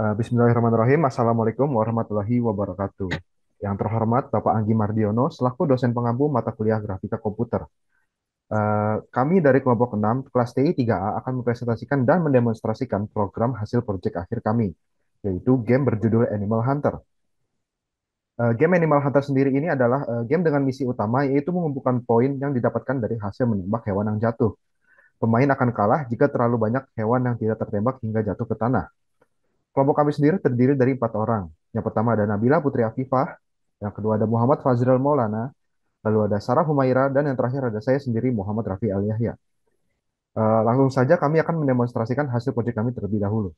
Bismillahirrahmanirrahim. Assalamualaikum warahmatullahi wabarakatuh. Yang terhormat Bapak Anggi Mardiono selaku dosen pengampu mata kuliah grafika komputer. Kami dari kelompok 6 kelas TI 3A akan mempresentasikan dan mendemonstrasikan program hasil proyek akhir kami, yaitu game berjudul Animal Hunter. Game Animal Hunter sendiri ini adalah game dengan misi utama yaitu mengumpulkan poin yang didapatkan dari hasil menembak hewan yang jatuh. Pemain akan kalah jika terlalu banyak hewan yang tidak tertembak hingga jatuh ke tanah. Kelompok kami sendiri terdiri dari 4 orang. Yang pertama ada Nabila Putri Afifah, yang kedua ada Muhammad Fazril Maulana, lalu ada Sarah Humaira, dan yang terakhir ada saya sendiri Muhammad Rafi Al Yahya. Langsung saja kami akan mendemonstrasikan hasil proyek kami terlebih dahulu.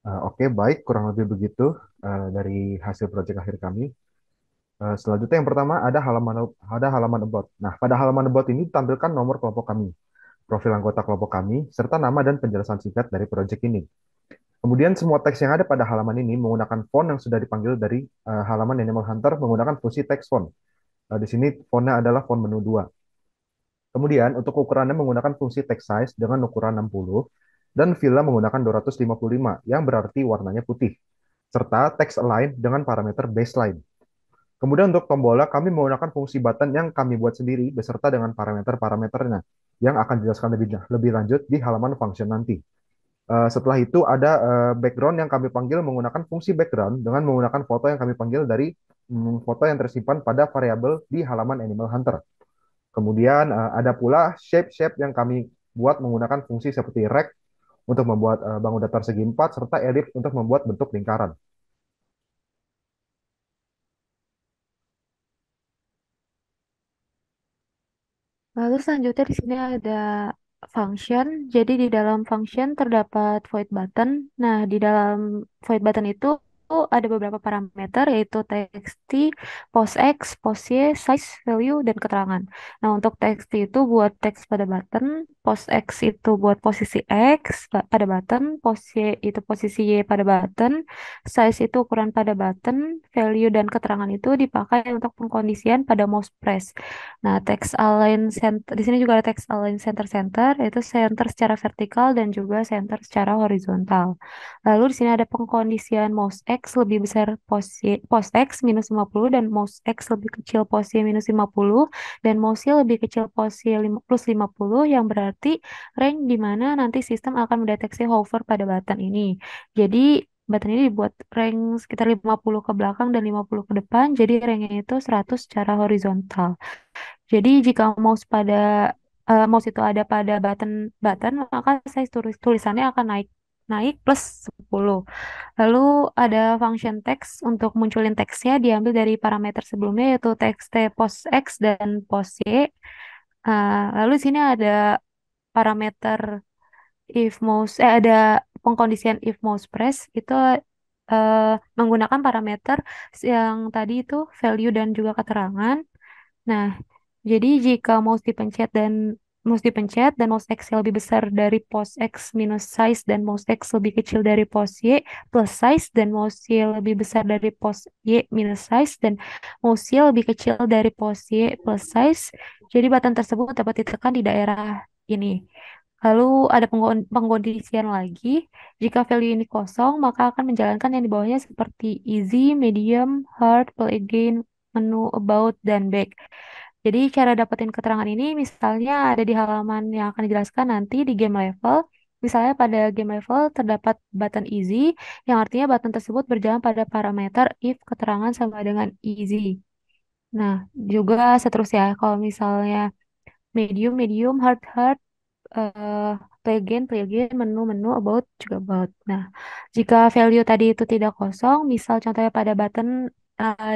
Oke, baik, kurang lebih begitu dari hasil proyek akhir kami. Selanjutnya yang pertama ada halaman about. Nah, pada halaman about ini ditampilkan nomor kelompok kami, profil anggota kelompok kami, serta nama dan penjelasan singkat dari proyek ini. Kemudian semua teks yang ada pada halaman ini menggunakan font yang sudah dipanggil dari halaman Animal Hunter menggunakan fungsi text font. Di sini fontnya adalah font menu 2. Kemudian untuk ukurannya menggunakan fungsi text size dengan ukuran 60 dan filla menggunakan 255 yang berarti warnanya putih serta text align dengan parameter baseline. Kemudian untuk tombolnya kami menggunakan fungsi button yang kami buat sendiri beserta dengan parameter-parameternya yang akan dijelaskan lebih lanjut di halaman function nanti. Setelah itu ada background yang kami panggil menggunakan fungsi background dengan menggunakan foto yang kami panggil dari foto yang tersimpan pada variabel di halaman Animal Hunter. Kemudian ada pula shape-shape yang kami buat menggunakan fungsi seperti rect untuk membuat bangun datar segi 4 serta ellipse untuk membuat bentuk lingkaran. Lalu selanjutnya di sini ada function. Jadi di dalam function terdapat void button. Nah, di dalam void button itu ada beberapa parameter yaitu text, post x, post y, size, value, dan keterangan. Nah, untuk text itu buat teks pada button, post x itu buat posisi x pada button, post y itu posisi y pada button, size itu ukuran pada button, value dan keterangan itu dipakai untuk pengkondisian pada mouse press. Nah, text align center di sini juga ada text align center center yaitu center secara vertikal dan juga center secara horizontal. Lalu di sini ada pengkondisian mouse X lebih besar pos X minus 50 dan mouse X lebih kecil pos Y minus 50 dan mouse Y lebih kecil pos Y plus 50 yang berarti range di mana nanti sistem akan mendeteksi hover pada button ini. Jadi button ini dibuat rank sekitar 50 ke belakang dan 50 ke depan, jadi ranknya itu 100 secara horizontal. Jadi jika mouse itu ada pada button button maka size tulisannya akan naik naik plus 10. Lalu ada function text untuk munculin teksnya diambil dari parameter sebelumnya yaitu text post x dan post y. Lalu di sini ada parameter if mouse ada pengkondisian if mouse press itu eh, menggunakan parameter yang tadi itu value dan juga keterangan. Nah, jadi jika mouse dipencet dan mouse X yang lebih besar dari pos X minus size dan mouse X lebih kecil dari pos Y plus size dan mouse Y lebih besar dari pos Y minus size dan mouse Y lebih kecil dari pos Y plus size. Jadi button tersebut dapat ditekan di daerah ini. Lalu ada pengkondisian lagi. Jika value ini kosong, maka akan menjalankan yang di bawahnya seperti easy, medium, hard, play again, menu, about, dan back. Jadi cara dapetin keterangan ini misalnya ada di halaman yang akan dijelaskan nanti di game level. Misalnya pada game level terdapat button easy, yang artinya button tersebut berjalan pada parameter if keterangan sama dengan easy. Nah, juga seterusnya. Kalau misalnya medium, medium, hard, hard, eh play again, menu, menu, about, juga about. Nah, jika value tadi itu tidak kosong, misal contohnya pada button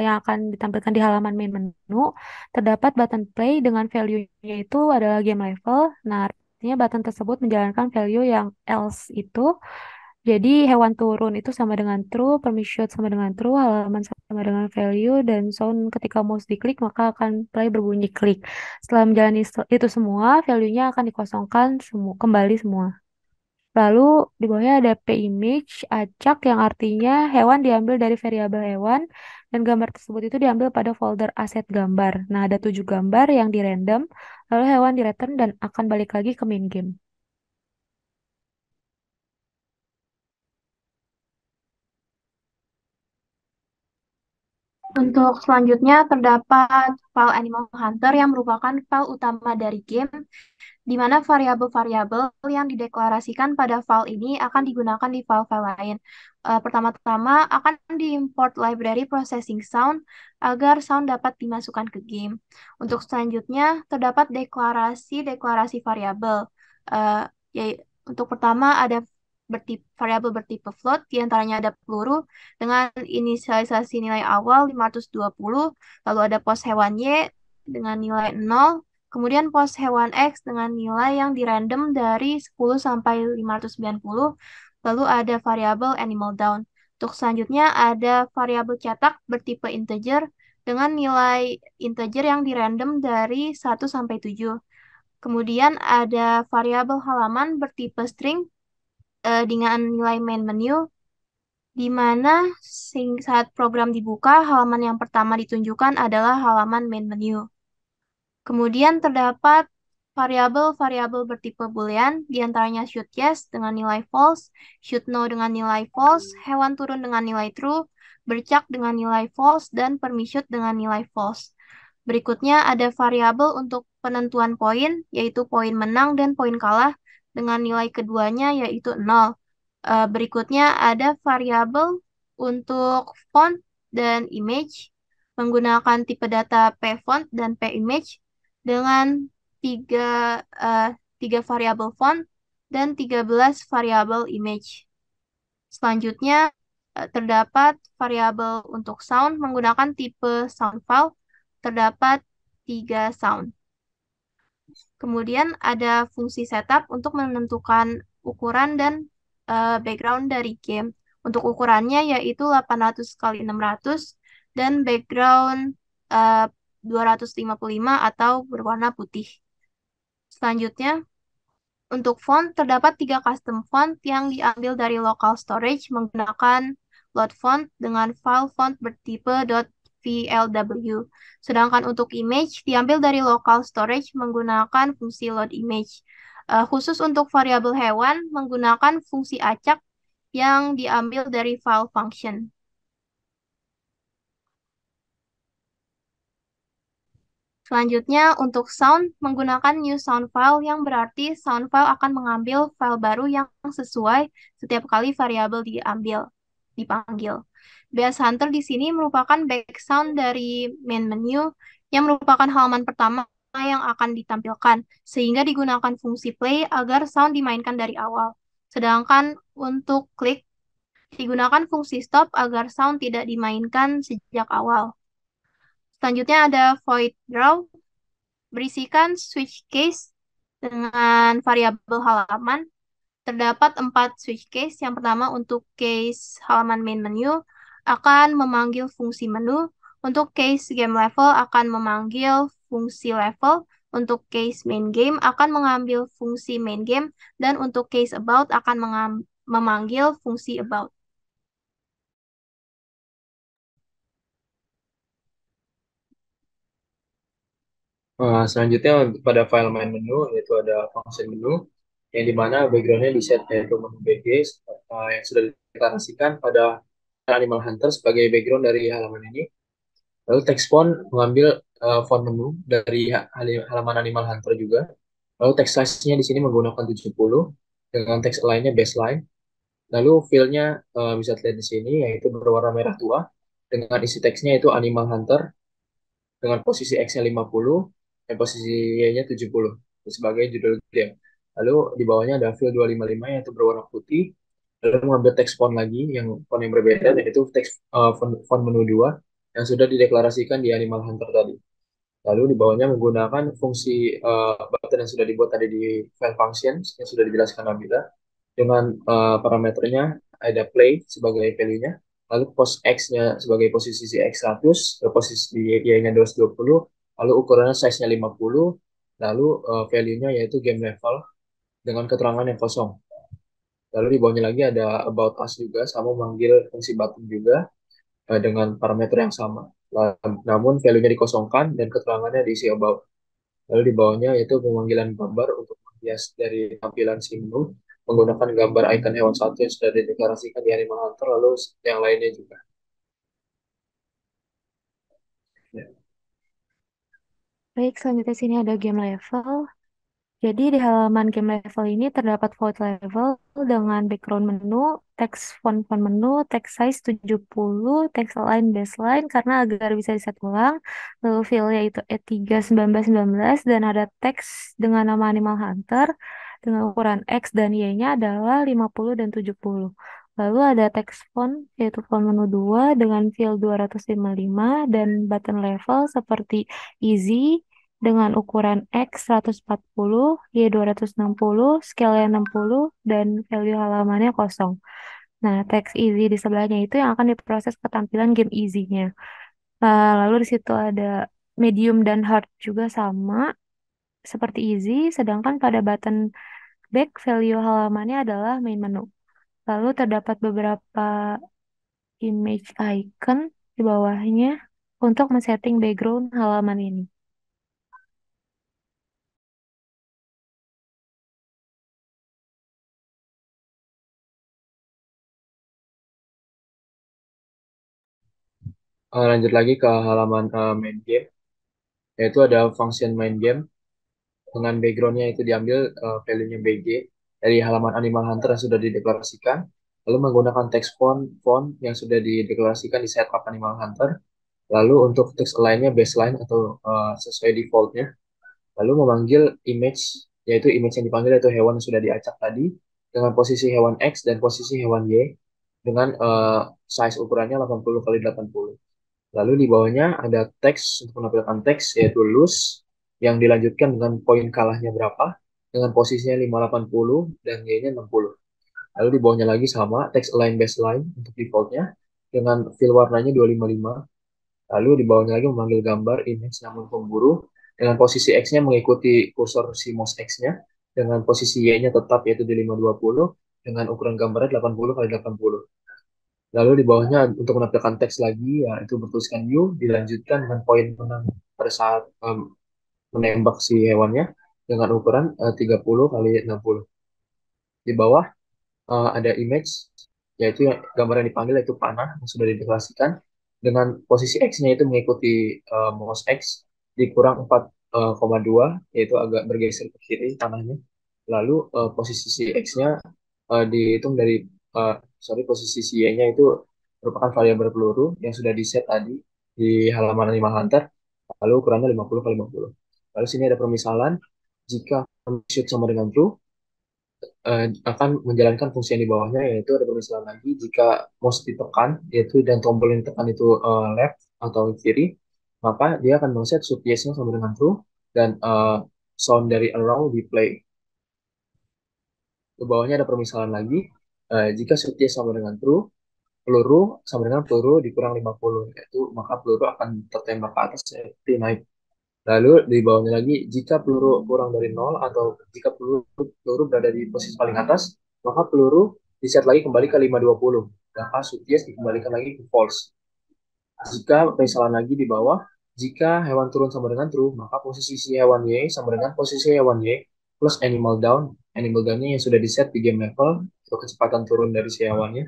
yang akan ditampilkan di halaman main menu, terdapat button play dengan value-nya itu adalah game level. Nah, artinya button tersebut menjalankan value yang else itu. Jadi hewan turun itu sama dengan true, permission sama dengan true, halaman sama dengan value, dan sound ketika mouse diklik maka akan play berbunyi klik. Setelah menjalani itu semua, value-nya akan dikosongkan semua, kembali semua. Lalu di bawahnya ada p-image, acak yang artinya hewan diambil dari variabel hewan, dan gambar tersebut itu diambil pada folder aset gambar. Nah, ada 7 gambar yang di random, lalu hewan di return dan akan balik lagi ke main game. Untuk selanjutnya terdapat file Animal Hunter yang merupakan file utama dari game, di mana variabel-variabel yang dideklarasikan pada file ini akan digunakan di file-file lain. Pertama-tama akan diimport library processing sound agar sound dapat dimasukkan ke game. Untuk selanjutnya terdapat deklarasi-deklarasi variabel. Eh, untuk pertama ada variabel bertipe float, diantaranya ada peluru dengan inisialisasi nilai awal 520, lalu ada pos hewan Y dengan nilai 0, kemudian pos hewan X dengan nilai yang dirandom dari 10 sampai 590, lalu ada variabel animal down. Untuk selanjutnya ada variabel cetak bertipe integer dengan nilai integer yang dirandom dari 1 sampai 7. Kemudian ada variabel halaman bertipe string dengan nilai main menu, di mana saat program dibuka, halaman yang pertama ditunjukkan adalah halaman main menu. Kemudian terdapat variabel-variabel bertipe boolean, diantaranya should yes dengan nilai false, should no dengan nilai false, hewan turun dengan nilai true, bercak dengan nilai false, dan permission dengan nilai false. Berikutnya ada variabel untuk penentuan poin, yaitu poin menang dan poin kalah, dengan nilai keduanya yaitu 0. Berikutnya ada variabel untuk font dan image, menggunakan tipe data pfont dan pimage dengan tiga, eh, tiga variabel font dan 13 variabel image. Selanjutnya, terdapat variabel untuk sound menggunakan tipe sound file, terdapat 3 sound. Kemudian ada fungsi setup untuk menentukan ukuran dan background dari game. Untuk ukurannya yaitu 800 kali 600 dan background eh, 255 atau berwarna putih. Selanjutnya, untuk font, terdapat 3 custom font yang diambil dari local storage menggunakan load font dengan file font bertipe .vlw. Sedangkan untuk image diambil dari local storage menggunakan fungsi load image. Khusus untuk variabel hewan menggunakan fungsi acak yang diambil dari file function. Selanjutnya, untuk sound menggunakan new sound file yang berarti sound file akan mengambil file baru yang sesuai setiap kali variabel dipanggil. Bass Hunter di sini merupakan background dari main menu yang merupakan halaman pertama yang akan ditampilkan, sehingga digunakan fungsi play agar sound dimainkan dari awal. Sedangkan untuk klik digunakan fungsi stop agar sound tidak dimainkan sejak awal. Selanjutnya ada void draw berisikan switch case dengan variabel halaman. Terdapat 4 switch case. Yang pertama untuk case halaman main menu akan memanggil fungsi menu. Untuk case game level akan memanggil fungsi level. Untuk case main game akan mengambil fungsi main game. Dan untuk case about akan memanggil fungsi about. Selanjutnya pada file main menu yaitu ada function menu yang dimana backgroundnya di set yaitu menu BG yang sudah dideklarasikan pada Animal Hunter sebagai background dari halaman ini. Lalu text font mengambil font menu dari halaman Animal Hunter juga. Lalu text size-nya di sini menggunakan 70 dengan teks lainnya baseline. Lalu field-nya bisa dilihat di sini, yaitu berwarna merah tua, dengan isi teksnya itu Animal Hunter, dengan posisi X-nya 50 dan posisi Y-nya 70 sebagai judul game. Lalu di bawahnya ada field 255 yaitu berwarna putih. Lalu mengambil teks font lagi, yang font yang berbeda, yaitu teks font menu 2 yang sudah dideklarasikan di Animal Hunter tadi. Lalu di bawahnya menggunakan fungsi button yang sudah dibuat tadi di file functions yang sudah dijelaskan Nabila dengan parameternya ada play sebagai value-nya, lalu pos X-nya sebagai posisi si X100, posisi Y-nya 220, lalu ukurannya size-nya 50, lalu value-nya yaitu game level dengan keterangan yang kosong. Lalu di bawahnya lagi ada about us juga, sama memanggil fungsi button juga dengan parameter yang sama. Namun value-nya dikosongkan dan keterangannya diisi about. Lalu di bawahnya yaitu pemanggilan gambar untuk menghias dari tampilan si menu menggunakan gambar icon hewan satu yang sudah dideklarasikan di Animal Hunter, lalu yang lainnya juga. Ya. Baik, selanjutnya sini ada game level. Jadi di halaman game level ini terdapat void level dengan background menu, teks font menu, text size 70, text align baseline karena agar bisa diset ulang. Lalu fill-nya itu E3 1919 dan ada teks dengan nama Animal Hunter dengan ukuran X dan Y-nya adalah 50 dan 70. Lalu ada teks font yaitu font menu 2 dengan fill 255 dan button level seperti easy dengan ukuran X 140, Y 260, scale 60, dan value halamannya kosong. Nah, teks easy di sebelahnya itu yang akan diproses ketampilan game easy-nya. Lalu di situ ada medium dan hard juga sama seperti easy, sedangkan pada button back value halamannya adalah main menu. Lalu terdapat beberapa image icon di bawahnya untuk men-setting background halaman ini. Lanjut lagi ke halaman main game, yaitu ada function main game dengan backgroundnya itu diambil value-nya BG dari halaman Animal Hunter yang sudah dideklarasikan, lalu menggunakan text font yang sudah dideklarasikan di setup Animal Hunter, lalu untuk teks lainnya baseline atau sesuai defaultnya, lalu memanggil image, yaitu image yang dipanggil yaitu hewan yang sudah diacak tadi, dengan posisi hewan X dan posisi hewan Y, dengan size ukurannya 80 kali 80. Lalu di bawahnya ada teks untuk menampilkan teks, yaitu loose, yang dilanjutkan dengan poin kalahnya berapa, dengan posisinya 580 dan Y-nya 60. Lalu di bawahnya lagi sama, teks align baseline untuk defaultnya, dengan fill warnanya 255. Lalu di bawahnya lagi memanggil gambar image namun pemburu dengan posisi X-nya mengikuti kursor si mouse X-nya dengan posisi Y-nya tetap yaitu di 520 dengan ukuran gambarnya 80 kali 80. Lalu di bawahnya untuk menampilkan teks lagi ya itu bertuliskan you dilanjutkan dengan poin menang pada saat menembak si hewannya dengan ukuran 30 kali 60. Di bawah ada image, yaitu gambar yang dipanggil yaitu panah yang sudah dideklarasikan dengan posisi X-nya itu mengikuti mouse X dikurang 4,2 yaitu agak bergeser ke kiri panahnya. Lalu posisi si X-nya dihitung dari posisi si Y-nya itu merupakan variabel peluru yang sudah di set tadi di halaman Animal Hunter, lalu ukurannya 50 kali 50. Lalu sini ada permisalan jika shoot sama dengan true akan menjalankan fungsi yang di bawahnya, yaitu ada permisalan lagi jika mouse ditekan yaitu dan tombol yang ditekan itu left atau kiri, maka dia akan men-set shoot yes-nya sama dengan true dan sound dari around di play. Di bawahnya ada permisalan lagi jika shoot yes sama dengan true, peluru sama dengan peluru dikurang 50, yaitu maka peluru akan tertembak ke atas seperti naik. Lalu di bawahnya lagi, jika peluru kurang dari 0 atau jika peluru berada di posisi paling atas, maka peluru diset lagi kembali ke 520. Maka Sutias dikembalikan lagi ke false. Jika misalnya lagi di bawah, jika hewan turun sama dengan true, maka posisi si hewan Y sama dengan posisi hewan Y plus animal down. Animal down-nya yang sudah diset di game level, atau kecepatan turun dari si hewannya.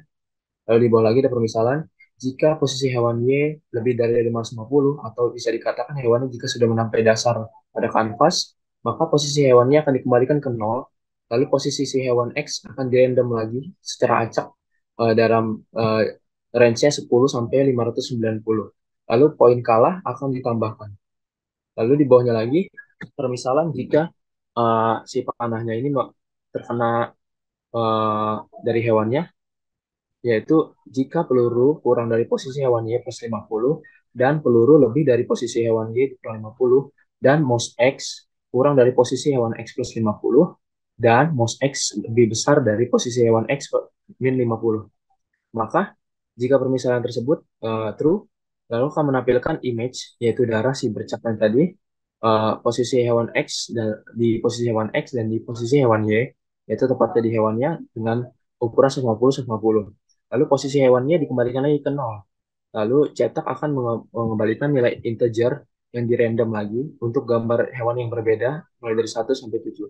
Lalu di bawah lagi ada permisalan, jika posisi hewan Y lebih dari 550 atau bisa dikatakan hewannya jika sudah mencapai dasar pada kanvas, maka posisi hewannya akan dikembalikan ke 0 Lalu posisi si hewan X akan dirandom lagi secara acak dalam range-nya 10 sampai 590. Lalu poin kalah akan ditambahkan. Lalu di bawahnya lagi, permisalan jika si panahnya ini terkena eh, dari hewannya, yaitu jika peluru kurang dari posisi hewan Y plus 50 dan peluru lebih dari posisi hewan Y plus 50 dan MOS X kurang dari posisi hewan X plus 50 dan MOS X lebih besar dari posisi hewan X min 50. Maka jika permisalan tersebut true, lalu akan menampilkan image yaitu darah si bercak yang tadi, posisi hewan X dan di posisi hewan X dan di posisi hewan Y, yaitu tepatnya di hewannya dengan ukuran 150 150. Lalu posisi hewannya dikembalikan lagi ke nol. Lalu cetak akan mengembalikan nilai integer yang dirandom lagi untuk gambar hewan yang berbeda mulai dari 1 sampai 7.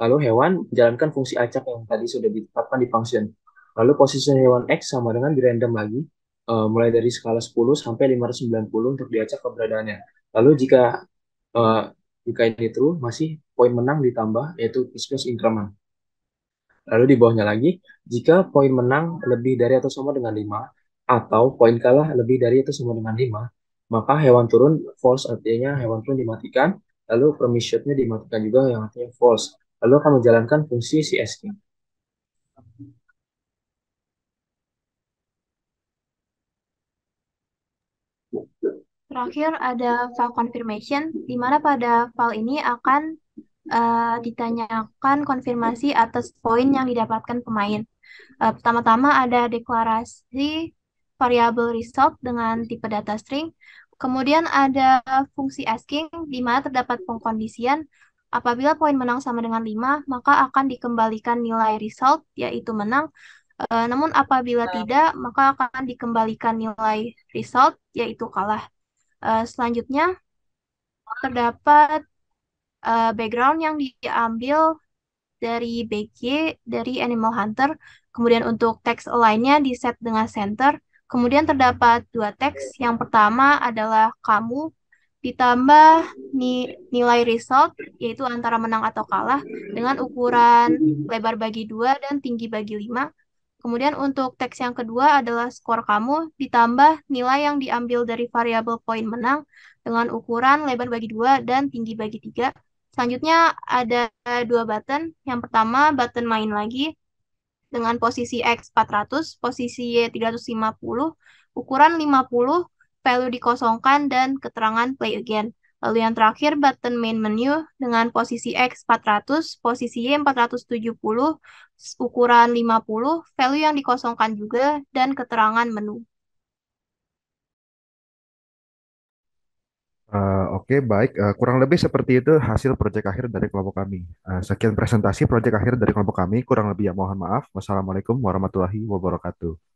Lalu hewan menjalankan fungsi acak yang tadi sudah ditetapkan di function. Lalu posisi hewan X sama dengan di random lagi, mulai dari skala 10 sampai 590 untuk diacak keberadaannya. Lalu uh, jika ini true, masih poin menang ditambah, yaitu plus plus increment. Lalu di bawahnya lagi, jika poin menang lebih dari atau sama dengan 5, atau poin kalah lebih dari atau sama dengan 5, maka hewan turun false, artinya hewan turun dimatikan, lalu permission-nya dimatikan juga yang artinya false. Lalu akan menjalankan fungsi si asking. Terakhir ada file confirmation, di mana pada file ini akan ditanyakan konfirmasi atas poin yang didapatkan pemain. Pertama-tama ada deklarasi variabel result dengan tipe data string. Kemudian ada fungsi asking, di mana terdapat pengkondisian apabila poin menang sama dengan 5, maka akan dikembalikan nilai result, yaitu menang. Namun apabila tidak, maka akan dikembalikan nilai result, yaitu kalah. Selanjutnya, terdapat background yang diambil dari BG, dari Animal Hunter. Kemudian untuk teks align-nya di set dengan center. Kemudian terdapat dua teks. Yang pertama adalah kamu ditambah nilai result, yaitu antara menang atau kalah, dengan ukuran lebar bagi 2 dan tinggi bagi 5. Kemudian untuk teks yang kedua adalah skor kamu ditambah nilai yang diambil dari variabel poin menang dengan ukuran lebar bagi 2 dan tinggi bagi 3. Selanjutnya ada dua button. Yang pertama button main lagi dengan posisi X 400, posisi Y 350, ukuran 50, value dikosongkan dan keterangan play again. Lalu yang terakhir button main menu dengan posisi X 400, posisi Y 470, ukuran 50, value yang dikosongkan juga dan keterangan menu. Oke, baik. Kurang lebih seperti itu hasil proyek akhir dari kelompok kami. Sekian presentasi proyek akhir dari kelompok kami. Kurang lebih ya mohon maaf. Wassalamualaikum warahmatullahi wabarakatuh.